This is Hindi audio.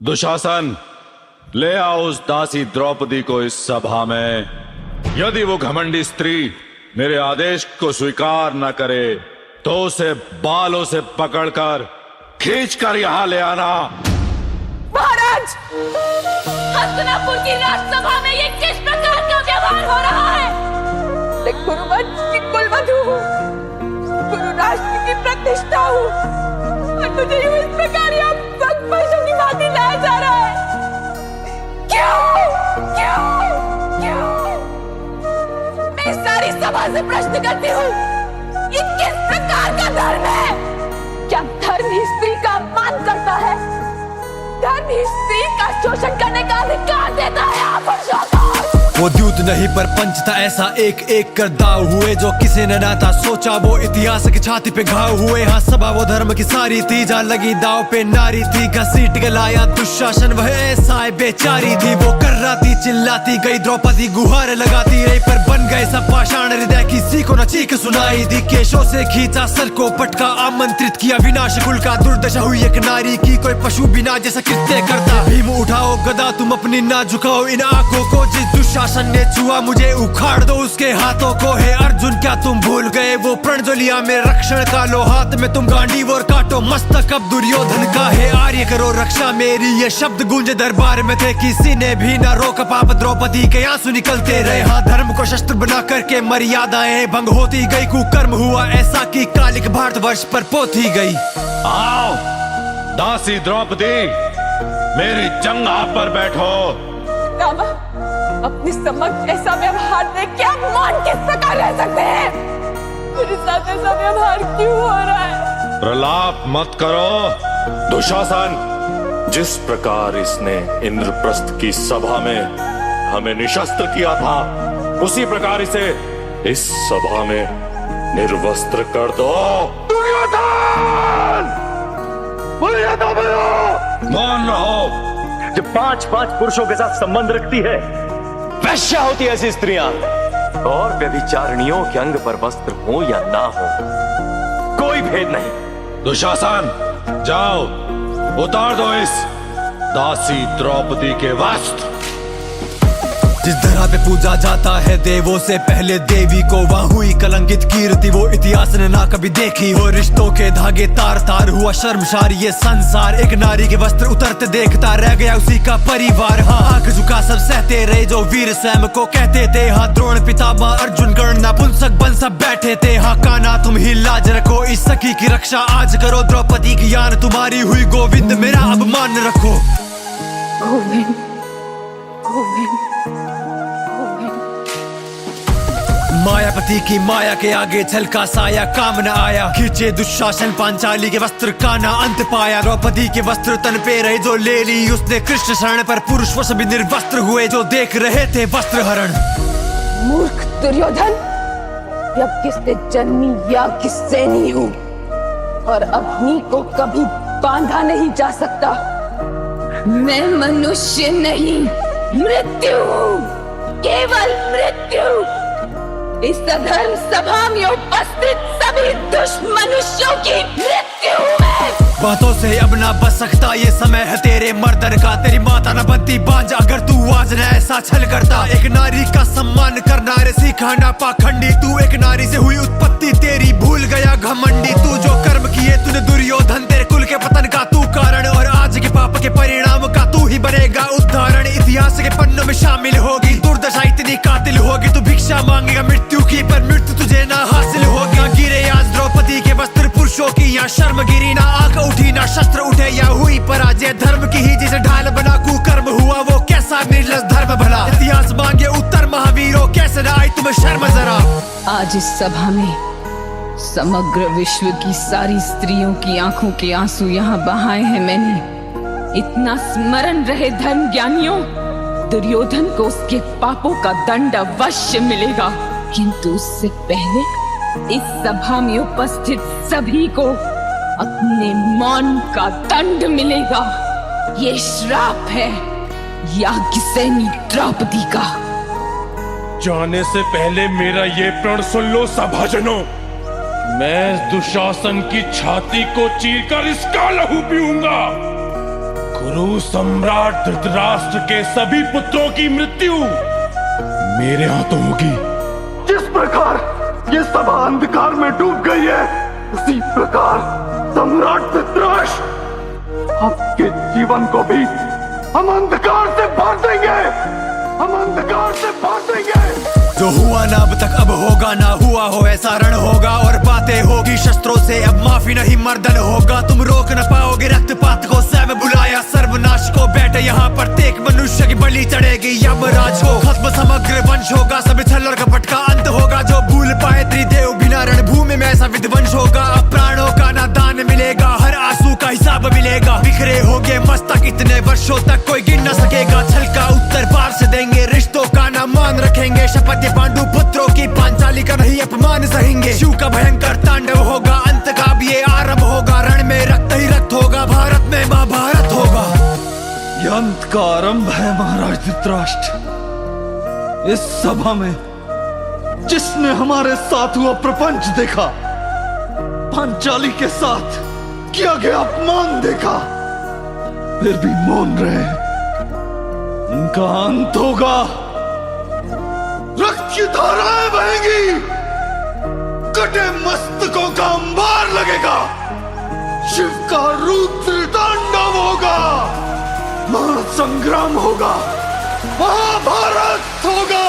दुशासन, ले आओ उस दासी द्रौपदी को इस सभा में। यदि वो घमंडी स्त्री मेरे आदेश को स्वीकार न करे तो उसे बालों से पकड़कर खींचकर यहां ले आना। महाराज, हस्तिनापुर की राजसभा में ये किस प्रकार का व्यवहार हो रहा है? मैं गुरुवंश की कुलवधू हूँ, गुरु राष्ट्र की प्रतिष्ठा हूँ, और मुझे यूं इस प्रकार यहाँ पशु की भांति लाया जा रहा है। क्यों? क्यों? क्यों? मैं सारी सभा से प्रश्न करती हूँ, ये किस प्रकार का धर्म है? क्या धर्म ही स्त्री का अपमान करता है? धर्म ही स्त्री का शोषण करने का अधिकार देता है? आप वो द्यूत नहीं पर पंच था ऐसा, एक एक कर दाव हुए जो किसी ने ना था सोचा। वो इतिहास की छाती पे घाव हुए। हाँ, सभा वो धर्म की सारी थी, जहाँ लगी दाव पे नारी थी। घसीट गलाया दुशासन, वह ऐसा बेचारी थी। वो कर्राती चिल्लाती गई, द्रौपदी गुहार लगाती रही, पर बन गए सब पाषाण हृदय। किसी को न चीख सुनाई दी, केशों से खींचा सर को पटका, आमंत्रित किया विनाश कुल का। दुर्दशा हुई एक नारी की, कोई पशु बिना जैसा कृत्य करता। भीम उठाओ गदा, तुम अपनी ना झुकाओ इन आंखों को। जिस दुशासन ने छुआ मुझे, उखाड़ दो उसके हाथों को। हे अर्जुन, क्या तुम भूल गए वो प्रण जो लिया मेरे रक्षण का? लो हाथ में तुम गांडीव और काटो मस्तक अब दुर्योधन का। हे आर्य, करो रक्षा मेरी। ये शब्द गूंजे दरबार में थे, किसी ने भी न रोका। पाप द्रौपदी के आंसू निकलते रहे। हाँ, धर्म को शस्त्र बना करके मर्यादाएं भंग होती गई। कुकर्म हुआ ऐसा कि कालिक भारतवर्ष पर पोती गई। आओ दासी द्रौपदी, मेरी जंघा पर बैठो। रामा, अपनी समक्ष ऐसा व्यवहार देख के आप मान किस प्रकार रह सकते हैं? मेरे साथ ऐसा व्यवहार क्यों हो रहा है? प्रलाप मत करो दुशासन। जिस प्रकार इसने इंद्रप्रस्थ की सभा में हमें निशस्त्र किया था, उसी प्रकार इसे इस सभा में निर्वस्त्र कर दो। दुर्योधन! मौन रहो। जो 5-5 पुरुषों के साथ संबंध रखती है, वैश्या होती है ऐसी स्त्रियां। और व्यभिचारिणियों के अंग पर वस्त्र हो या ना हो, कोई भेद नहीं। दुशासन, जाओ उतार दो इस दासी द्रौपदी के वस्त्र। जिस धरा पे पूजा जाता है देवों से पहले देवी को, वहाँ हुई कलंकित कीर्ति वो इतिहास ने ना कभी देखी हो। रिश्तों के धागे तार तार हुआ शर्मसार ये संसार। एक नारी के वस्त्र उतरते देखता रह गया उसी का परिवार। हाँ, आंख झुका सब सहते रहे जो वीर स्वयं को कहते थे। हाँ, द्रोण पितामह अर्जुन कर्ण नपुंसक बन सब बैठे थे। हाँ, कान्हा तुम ही लाज रखो, इस सखी की रक्षा आज करो। द्रौपदी की यान तुम्हारी हुई, गोविंद मेरा अपमान रखो। गोविंद, गोविंद, मायापति की माया के आगे छलका साया काम न आया। खींचे दुशासन पांचाली के वस्त्र का ना अंत पाया। द्रौपदी के वस्त्र तन पे रहे जो ले ली उसने कृष्ण शरण पर। पुरुष वो सभी निर्वस्त्र हुए जो देख रहे थे वस्त्र हरण। मूर्ख दुर्योधन, जब किसने जन्मी या किससे नहीं हूँ, और अग्नि को कभी बांधा नहीं जा सकता। मैं मनुष्य नहीं, मृत्यु हूँ, केवल मृत्यु। इस अधर्म सभा में उपस्थित सभी दुष्मनुष्यों की मृत्यु है। बातों से अब ना बच सकता, ये समय है तेरे मर्दन का। तेरी माता न बनती बांझ अगर तू आज न ऐसा छल करता। एक नारी का सम्मान करना रे सीखा ना पाखंडी। तू एक नारी से हुई उत्पत्ति, तेरी भूल गया घमंडी। तू जो कर्म किए तूने दुर्योधन, तेरे कुल के पतन का तू कारण। और आज के पाप के परिणाम का तू ही बनेगा उदाहरण। इतिहास के पन्नों में शामिल होगी दुर्दशा, इतनी कातिल होगी। तू भिक्षा मांगेगा मृत्यु की, पर मृत्यु तुझे ना हासिल होगी। गिरे आज द्रौपदी के वस्त्र पुरुषों की, यहाँ शर्म गिरी ना आंख उठी ना शस्त्र उठे। या हुई पराजय धर्म की ही, जिसे ढाल बना कुकर्म हुआ वो कैसा निर्लज धर्म भला। इतिहास मांगे उत्तर महावीरों, कैसे ना आई तुम्हें शर्म जरा। आज इस सभा में समग्र विश्व की सारी स्त्रियों की आंखों के आंसू यहाँ बहाए हैं मैंने। इतना स्मरण रहे धर्म ज्ञानियों, दुर्योधन को उसके पापों का दंड अवश्य मिलेगा। किंतु उससे पहले इस सभा में उपस्थित सभी को अपने मौन का दंड मिलेगा। ये श्राप है याज्ञसेनी द्रौपदी का। जाने से पहले मेरा ये प्रण सुन लो सभाजनों। मैं दुशासन की छाती को चीरकर इसका लहू पीऊंगा। गुरु सम्राट धृतराष्ट्र के सभी पुत्रों की मृत्यु मेरे हाथों होगी। जिस प्रकार ये सभा अंधकार में डूब गई है, उसी प्रकार सम्राट धृतराष्ट्र आपके जीवन को भी हम अंधकार से भर देंगे, हम अंधकार से भर देंगे। जो हुआ ना अब तक अब होगा, ना हुआ हो ऐसा रण होगा, और बातें होगी शस्त्रों से अब माफी नहीं मर्दन होगा। तुम रोक न पाओगे रक्तपात को, स्वयं बुलाया सर्वनाश को। बैठे यहाँ प्रत्येक मनुष्य की बलि चढ़ेगी यमराज को। खत्म समग्र वंश होगा, सब छल और कपट का अंत होगा। जो भूल पाए त्रिदेव बिना रणभूमि में ऐसा विध्वंस होगा। अब प्राणों का ना दान मिलेगा, हर आंसू का हिसाब मिलेगा। बिखरे होगे मस्तक इतने वर्षों तक कोई गिन न सकेगा। छल का उत्तर पार से देंगे, रिश्तों का ना मान रखेंगे। शपथ पांडु पुत्रों की पांचाली का नहीं अपमान सहेंगे। शिव का भयंकर तांडव होगा, अंत का भी ये आरंभ होगा। रण में रक्त ही रक्त होगा, भारत में महाभारत होगा। ये अंत का आरंभ है महाराज धृतराष्ट्र। इस सभा में जिसने हमारे साथ हुआ प्रपंच देखा, पांचाली के साथ किया गया अपमान देखा, फिर भी मौन रहे, उनका अंत होगा। रक्त की धाराएं बहेंगी, कटे मस्तकों का अंबार लगेगा। शिव का रुद्र तांडव होगा, महासंग्राम होगा, महाभारत होगा।